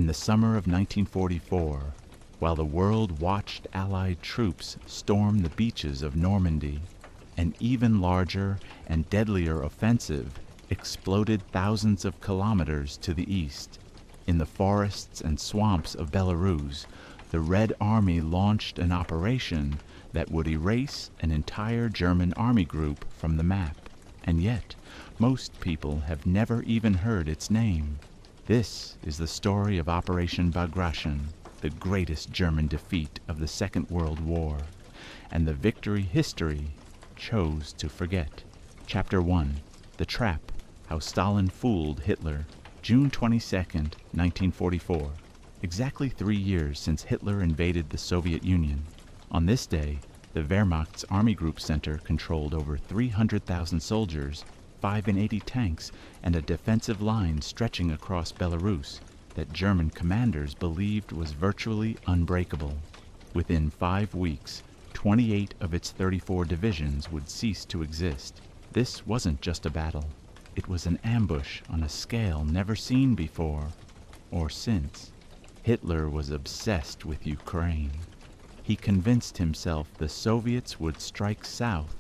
the summer of 1944, while the world watched Allied troops storm the beaches of Normandy, an even larger and deadlier offensive exploded thousands of kilometers to the east. In the forests and swamps of Belarus, the Red Army launched an operation that would erase an entire German army group from the map, and yet most people have never even heard its name. This is the story of Operation Bagration, the greatest German defeat of the Second World War, and the victory history chose to forget. Chapter 1. The Trap: How Stalin Fooled Hitler. June 22nd, 1944. Exactly 3 years since Hitler invaded the Soviet Union. On this day, the Wehrmacht's Army Group Center controlled over 300,000 soldiers, 85 tanks, and a defensive line stretching across Belarus that German commanders believed was virtually unbreakable. Within 5 weeks, 28 of its 34 divisions would cease to exist. This wasn't just a battle. It was an ambush on a scale never seen before or since. Hitler was obsessed with Ukraine. He convinced himself the Soviets would strike south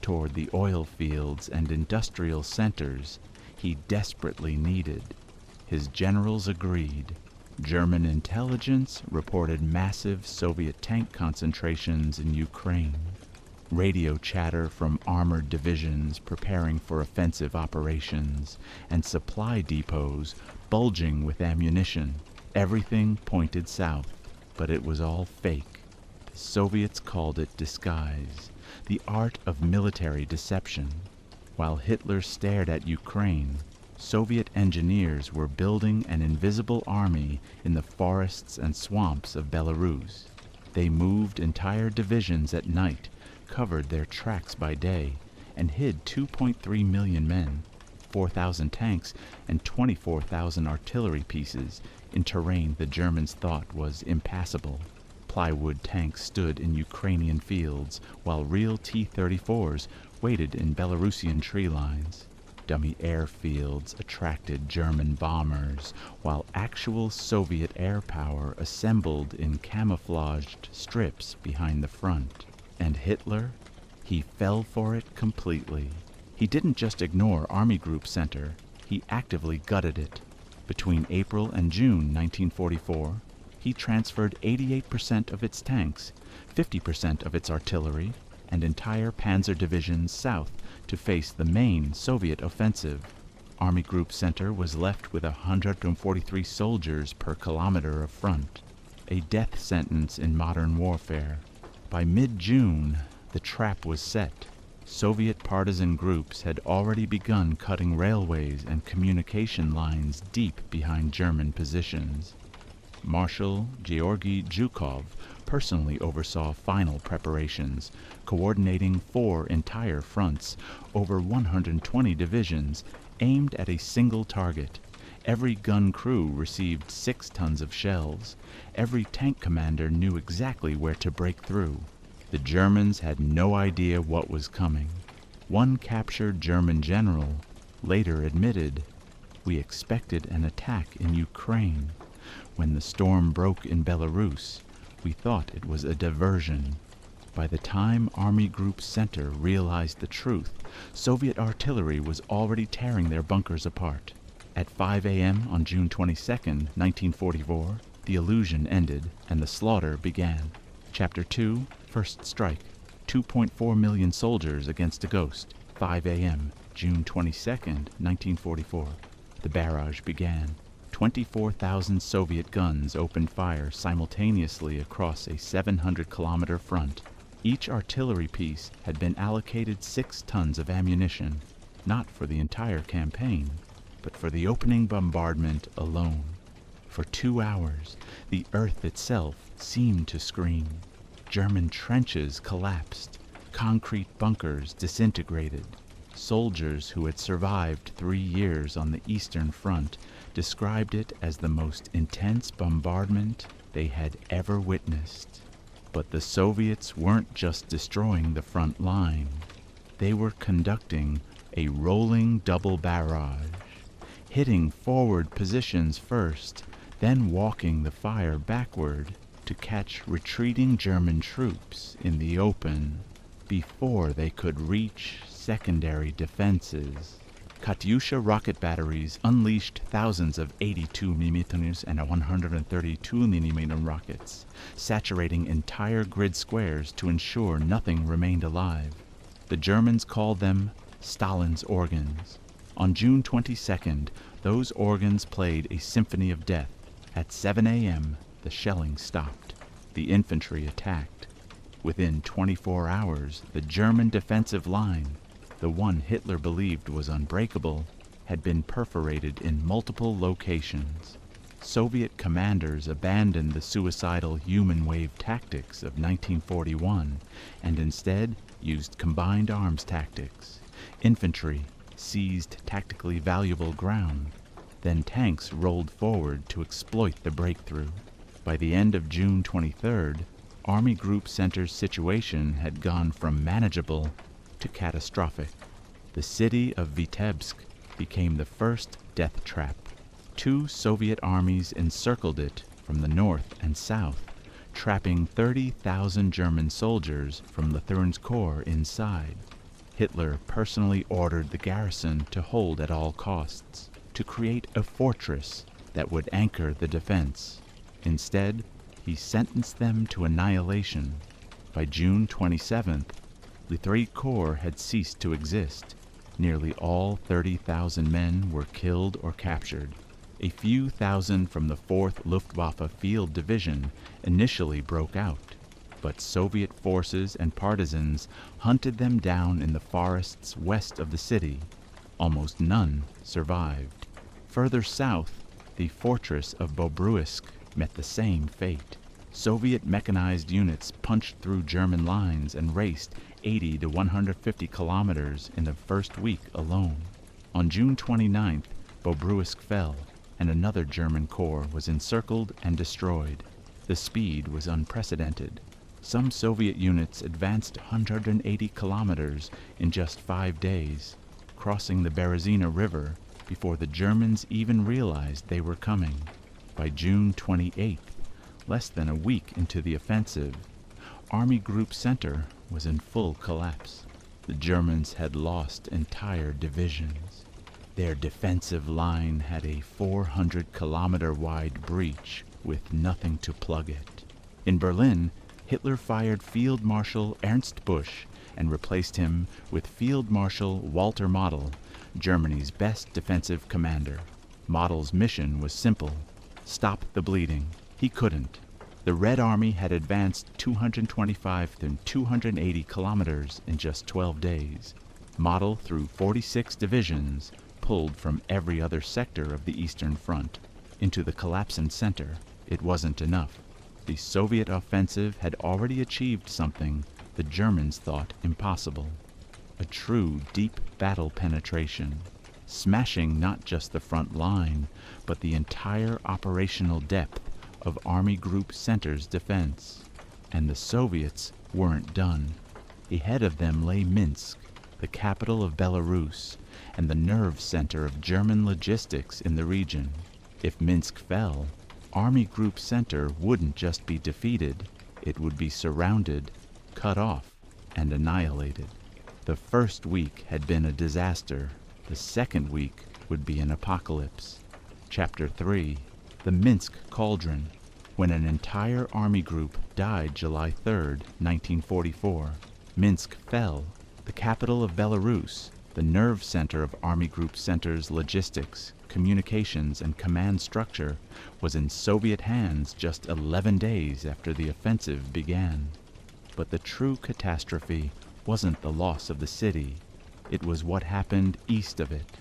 toward the oil fields and industrial centers he desperately needed. His generals agreed. German intelligence reported massive Soviet tank concentrations in Ukraine. Radio chatter from armored divisions preparing for offensive operations, and supply depots bulging with ammunition. Everything pointed south, but it was all fake. The Soviets called it disguise, the art of military deception. While Hitler stared at Ukraine, Soviet engineers were building an invisible army in the forests and swamps of Belarus. They moved entire divisions at night, covered their tracks by day, and hid 2.3 million men, 4,000 tanks, and 24,000 artillery pieces in terrain the Germans thought was impassable. Plywood tanks stood in Ukrainian fields, while real T-34s waited in Belarusian tree lines. Dummy airfields attracted German bombers, while actual Soviet air power assembled in camouflaged strips behind the front. And Hitler? He fell for it completely. He didn't just ignore Army Group Center, he actively gutted it. Between April and June 1944, he transferred 88% of its tanks, 50% of its artillery, and entire panzer divisions south to face the main Soviet offensive. Army Group Center was left with 143 soldiers per kilometer of front, a death sentence in modern warfare. By mid-June, the trap was set. Soviet partisan groups had already begun cutting railways and communication lines deep behind German positions. Marshal Georgy Zhukov personally oversaw final preparations, coordinating 4 entire fronts, over 120 divisions, aimed at a single target. Every gun crew received 6 tons of shells. Every tank commander knew exactly where to break through. The Germans had no idea what was coming. One captured German general later admitted, "We expected an attack in Ukraine. When the storm broke in Belarus, we thought it was a diversion." By the time Army Group Center realized the truth, Soviet artillery was already tearing their bunkers apart. At 5 a.m. on June 22, 1944, the illusion ended and the slaughter began. Chapter 2, First Strike. 2.4 million soldiers against a ghost. 5 a.m., June 22, 1944. The barrage began. 24,000 Soviet guns opened fire simultaneously across a 700-kilometer front. Each artillery piece had been allocated 6 tons of ammunition, not for the entire campaign, but for the opening bombardment alone. For 2 hours, the earth itself seemed to scream. German trenches collapsed. Concrete bunkers disintegrated. Soldiers who had survived 3 years on the Eastern Front described it as the most intense bombardment they had ever witnessed. But the Soviets weren't just destroying the front line. They were conducting a rolling double barrage, hitting forward positions first, then walking the fire backward to catch retreating German troops in the open before they could reach secondary defenses. Katyusha rocket batteries unleashed thousands of 82mm and 132mm rockets, saturating entire grid squares to ensure nothing remained alive. The Germans called them Stalin's organs. On June 22nd, those organs played a symphony of death. At 7 a.m., the shelling stopped. The infantry attacked. Within 24 hours, the German defensive line, the one Hitler believed was unbreakable, had been perforated in multiple locations. Soviet commanders abandoned the suicidal human wave tactics of 1941 and instead used combined arms tactics. Infantry seized tactically valuable ground. Then tanks rolled forward to exploit the breakthrough. By the end of June 23rd, Army Group Center's situation had gone from manageable to catastrophic. The city of Vitebsk became the first death trap. 2 Soviet armies encircled it from the north and south, trapping 30,000 German soldiers from the Thurns Corps inside. Hitler personally ordered the garrison to hold at all costs, to create a fortress that would anchor the defense. Instead, he sentenced them to annihilation. By June 27th, the 3 Corps had ceased to exist. Nearly all 30,000 men were killed or captured. A few thousand from the 4th Luftwaffe Field Division initially broke out, but Soviet forces and partisans hunted them down in the forests west of the city. Almost none survived. Further south, the fortress of Bobruisk met the same fate. Soviet mechanized units punched through German lines and raced 80 to 150 kilometers in the first week alone. On June 29th, Bobruisk fell, and another German corps was encircled and destroyed. The speed was unprecedented. Some Soviet units advanced 180 kilometers in just 5 days, crossing the Berezina River before the Germans even realized they were coming. By June 28th, less than a week into the offensive, Army Group Center was in full collapse. The Germans had lost entire divisions. Their defensive line had a 400-kilometer-wide breach with nothing to plug it. In Berlin, Hitler fired Field Marshal Ernst Busch and replaced him with Field Marshal Walter Model, Germany's best defensive commander. Model's mission was simple: stop the bleeding. He couldn't. The Red Army had advanced 225 to 280 kilometers in just 12 days. Model, through 46 divisions, pulled from every other sector of the Eastern Front. Into the collapsing center, it wasn't enough. The Soviet offensive had already achieved something the Germans thought impossible: a true deep battle penetration, smashing not just the front line, but the entire operational depth of Army Group Center's defense. And the Soviets weren't done. Ahead of them lay Minsk, the capital of Belarus, and the nerve center of German logistics in the region. If Minsk fell, Army Group Center wouldn't just be defeated, it would be surrounded, cut off, and annihilated. The first week had been a disaster. The second week would be an apocalypse. Chapter 3: The Minsk Cauldron. When an entire army group died July 3rd, 1944, Minsk fell. The capital of Belarus, the nerve center of Army Group Center's logistics, communications, and command structure, was in Soviet hands just 11 days after the offensive began. But the true catastrophe wasn't the loss of the city. It was what happened east of it.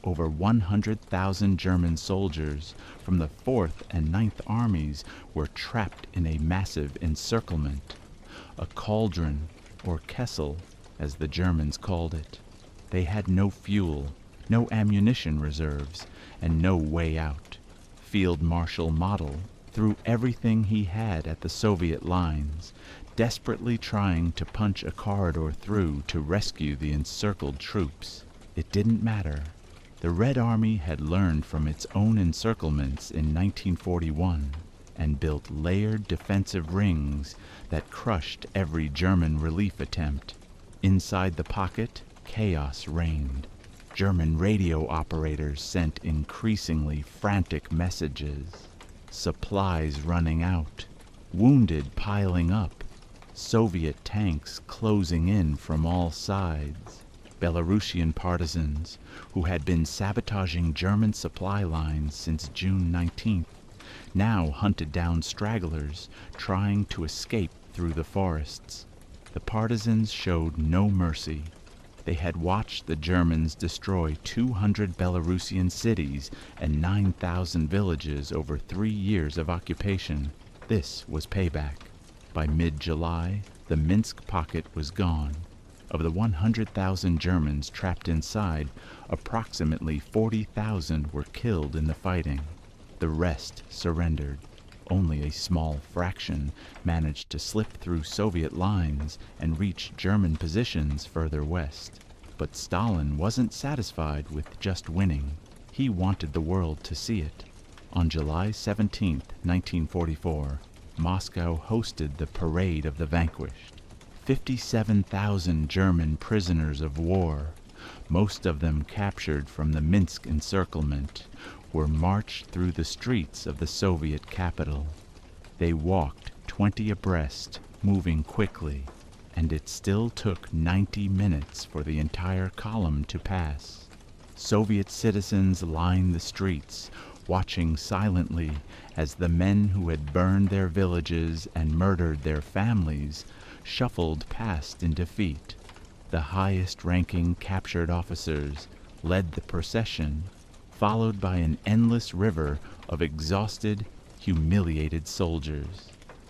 Over 100,000 German soldiers from the 4th and 9th Armies were trapped in a massive encirclement, a cauldron, or Kessel, as the Germans called it. They had no fuel, no ammunition reserves, and no way out. Field Marshal Model threw everything he had at the Soviet lines, desperately trying to punch a corridor through to rescue the encircled troops. It didn't matter. The Red Army had learned from its own encirclements in 1941 and built layered defensive rings that crushed every German relief attempt. Inside the pocket, chaos reigned. German radio operators sent increasingly frantic messages. Supplies running out. Wounded piling up. Soviet tanks closing in from all sides. Belarusian partisans, who had been sabotaging German supply lines since June 19th, now hunted down stragglers trying to escape through the forests. The partisans showed no mercy. They had watched the Germans destroy 200 Belarusian cities and 9,000 villages over 3 years of occupation. This was payback. By mid-July, the Minsk pocket was gone. Of the 100,000 Germans trapped inside, approximately 40,000 were killed in the fighting. The rest surrendered. Only a small fraction managed to slip through Soviet lines and reach German positions further west. But Stalin wasn't satisfied with just winning. He wanted the world to see it. On July 17, 1944, Moscow hosted the Parade of the Vanquished. 57,000 German prisoners of war, most of them captured from the Minsk encirclement, were marched through the streets of the Soviet capital. They walked 20 abreast, moving quickly, and it still took 90 minutes for the entire column to pass. Soviet citizens lined the streets, watching silently as the men who had burned their villages and murdered their families shuffled past in defeat. The highest-ranking captured officers led the procession, followed by an endless river of exhausted, humiliated soldiers.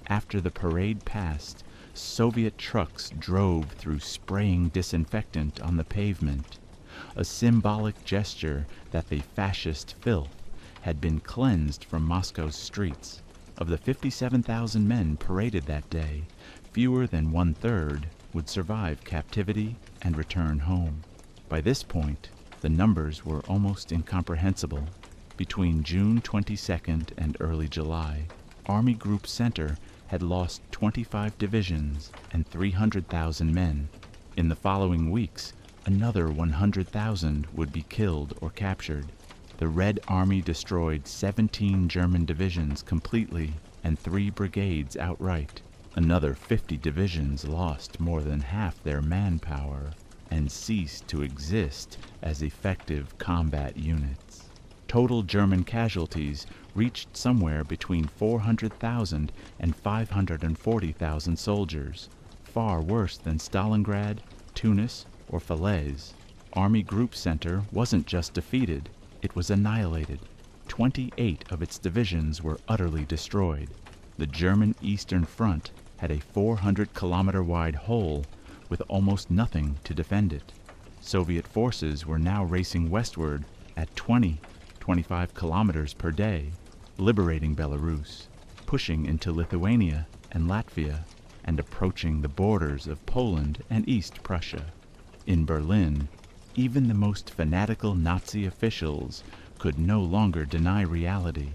After the parade passed, Soviet trucks drove through spraying disinfectant on the pavement, a symbolic gesture that the fascist filth had been cleansed from Moscow's streets. Of the 57,000 men paraded that day, fewer than 1/3 would survive captivity and return home. By this point, the numbers were almost incomprehensible. Between June 22nd and early July, Army Group Center had lost 25 divisions and 300,000 men. In the following weeks, another 100,000 would be killed or captured. The Red Army destroyed 17 German divisions completely and 3 brigades outright. Another 50 divisions lost more than half their manpower and ceased to exist as effective combat units. Total German casualties reached somewhere between 400,000 and 540,000 soldiers, far worse than Stalingrad, Tunis, or Falaise. Army Group Center wasn't just defeated, it was annihilated. 28 of its divisions were utterly destroyed. The German Eastern Front had a 400-kilometer-wide hole with almost nothing to defend it. Soviet forces were now racing westward at 25 kilometers per day, liberating Belarus, pushing into Lithuania and Latvia, and approaching the borders of Poland and East Prussia. In Berlin, even the most fanatical Nazi officials could no longer deny reality.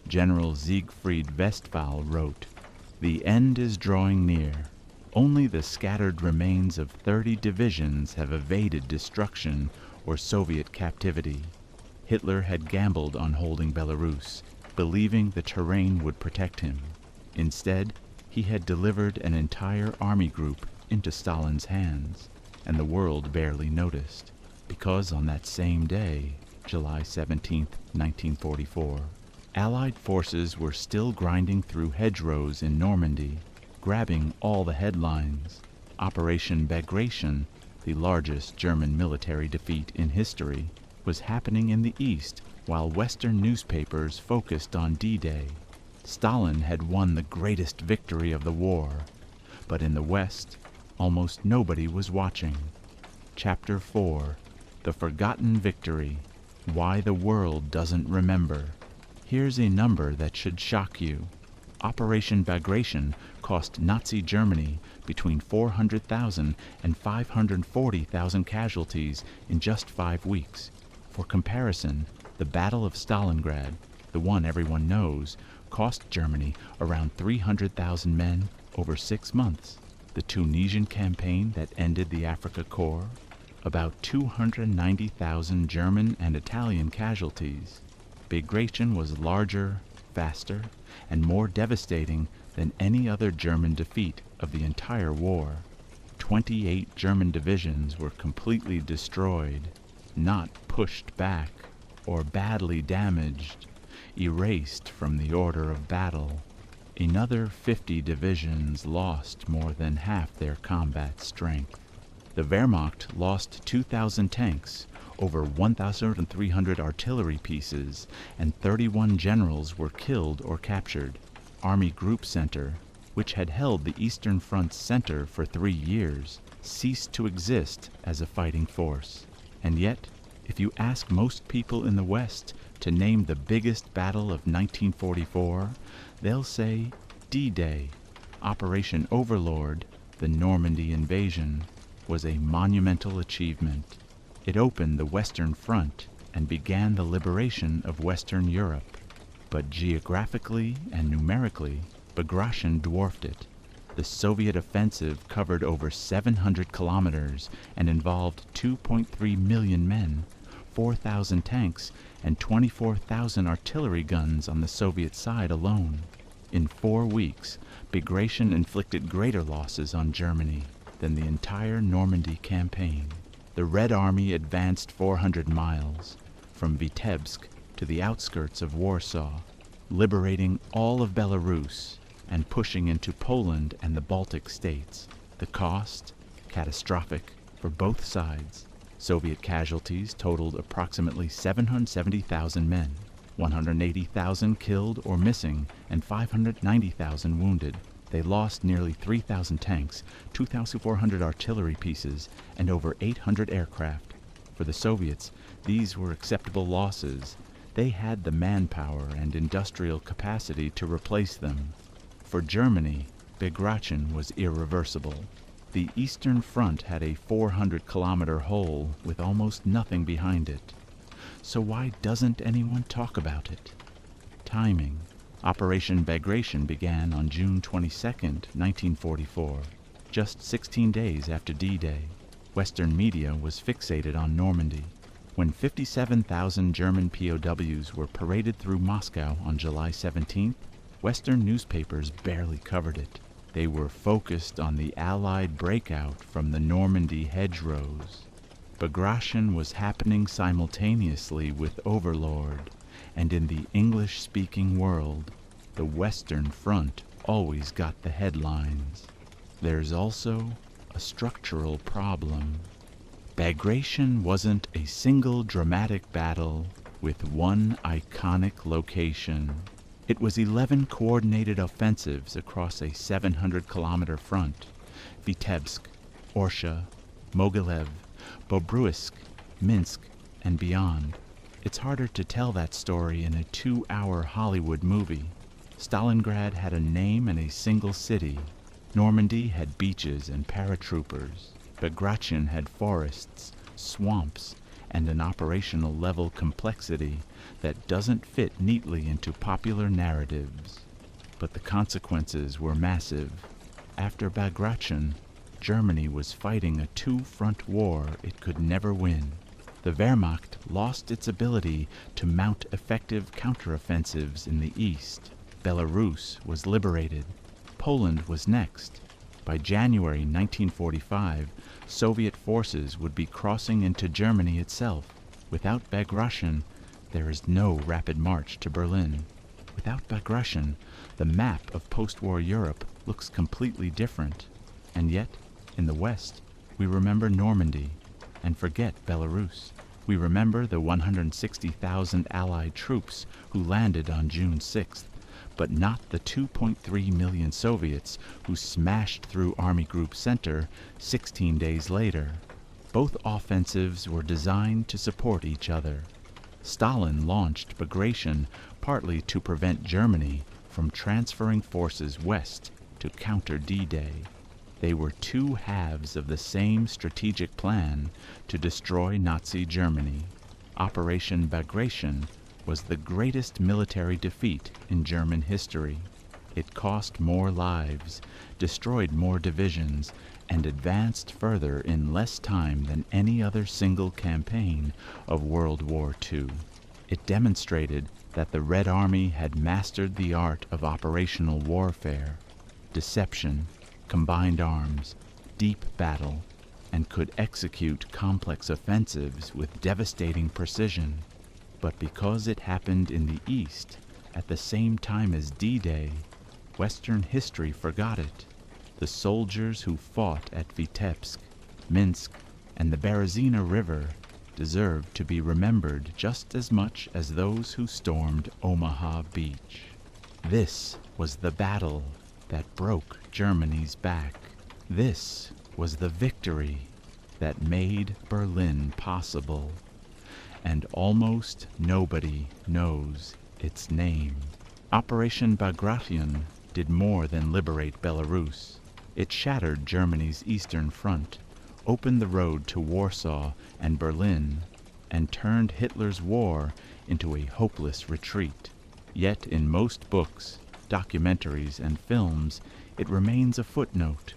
General Siegfried Westphal wrote, "The end is drawing near. Only the scattered remains of 30 divisions have evaded destruction or Soviet captivity." Hitler had gambled on holding Belarus, believing the terrain would protect him. Instead, he had delivered an entire army group into Stalin's hands, and the world barely noticed, because on that same day, July 17, 1944, Allied forces were still grinding through hedgerows in Normandy, grabbing all the headlines. Operation Bagration, the largest German military defeat in history, was happening in the east while Western newspapers focused on D-Day. Stalin had won the greatest victory of the war, but in the West, almost nobody was watching. Chapter 4: The Forgotten Victory. Why the World Doesn't Remember. Here's a number that should shock you. Operation Bagration cost Nazi Germany between 400,000 and 540,000 casualties in just 5 weeks. For comparison, the Battle of Stalingrad, the one everyone knows, cost Germany around 300,000 men over 6 months. The Tunisian campaign that ended the Africa Corps, about 290,000 German and Italian casualties. Bagration was larger, faster, and more devastating than any other German defeat of the entire war. 28 German divisions were completely destroyed, not pushed back or badly damaged, erased from the order of battle. Another 50 divisions lost more than half their combat strength. The Wehrmacht lost 2,000 tanks, over 1,300 artillery pieces, and 31 generals were killed or captured. Army Group Center, which had held the Eastern Front's center for 3 years, ceased to exist as a fighting force. And yet, if you ask most people in the West to name the biggest battle of 1944, they'll say D-Day. Operation Overlord, the Normandy invasion, was a monumental achievement. It opened the Western Front and began the liberation of Western Europe. But geographically and numerically, Bagration dwarfed it. The Soviet offensive covered over 700 kilometers and involved 2.3 million men, 4,000 tanks, and 24,000 artillery guns on the Soviet side alone. In 4 weeks, Bagration inflicted greater losses on Germany than the entire Normandy campaign. The Red Army advanced 400 miles, from Vitebsk to the outskirts of Warsaw, liberating all of Belarus and pushing into Poland and the Baltic states. The cost? Catastrophic for both sides. Soviet casualties totaled approximately 770,000 men, 180,000 killed or missing, and 590,000 wounded. They lost nearly 3,000 tanks, 2,400 artillery pieces, and over 800 aircraft. For the Soviets, these were acceptable losses. They had the manpower and industrial capacity to replace them. For Germany, Bagration was irreversible. The Eastern Front had a 400-kilometer hole with almost nothing behind it. So why doesn't anyone talk about it? Timing. Operation Bagration began on June 22, 1944, just 16 days after D-Day. Western media was fixated on Normandy. When 57,000 German POWs were paraded through Moscow on July 17th, Western newspapers barely covered it. They were focused on the Allied breakout from the Normandy hedgerows. Bagration was happening simultaneously with Overlord, and in the English-speaking world, the Western Front always got the headlines. There's also a structural problem. Bagration wasn't a single dramatic battle with one iconic location. It was 11 coordinated offensives across a 700-kilometer front. Vitebsk, Orsha, Mogilev, Bobruisk, Minsk, and beyond. It's harder to tell that story in a 2-hour Hollywood movie. Stalingrad had a name and a single city. Normandy had beaches and paratroopers. Bagration had forests, swamps, and an operational level complexity that doesn't fit neatly into popular narratives. But the consequences were massive. After Bagration, Germany was fighting a 2-front war it could never win. The Wehrmacht lost its ability to mount effective counteroffensives in the east. Belarus was liberated. Poland was next. By January 1945, Soviet forces would be crossing into Germany itself. Without Bagration, there is no rapid march to Berlin. Without Bagration, the map of post-war Europe looks completely different. And yet, in the West, we remember Normandy and forget Belarus. We remember the 160,000 Allied troops who landed on June 6th, but not the 2.3 million Soviets who smashed through Army Group Center 16 days later. Both offensives were designed to support each other. Stalin launched Bagration partly to prevent Germany from transferring forces west to counter D-Day. They were two halves of the same strategic plan to destroy Nazi Germany. Operation Bagration was the greatest military defeat in German history. It cost more lives, destroyed more divisions, and advanced further in less time than any other single campaign of World War II. It demonstrated that the Red Army had mastered the art of operational warfare, deception, combined arms, deep battle, and could execute complex offensives with devastating precision. But because it happened in the East at the same time as D-Day, Western history forgot it. The soldiers who fought at Vitebsk, Minsk, and the Berezina River deserved to be remembered just as much as those who stormed Omaha Beach. This was the battle that broke Germany's back. This was the victory that made Berlin possible. And almost nobody knows its name. Operation Bagration did more than liberate Belarus. It shattered Germany's eastern front, opened the road to Warsaw and Berlin, and turned Hitler's war into a hopeless retreat. Yet in most books, documentaries, and films, it remains a footnote,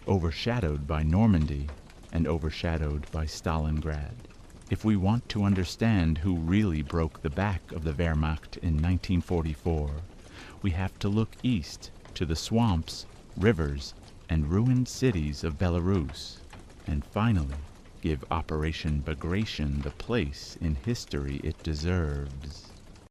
overshadowed by Normandy and overshadowed by Stalingrad. If we want to understand who really broke the back of the Wehrmacht in 1944, we have to look east to the swamps, rivers, and ruined cities of Belarus, and finally give Operation Bagration the place in history it deserves.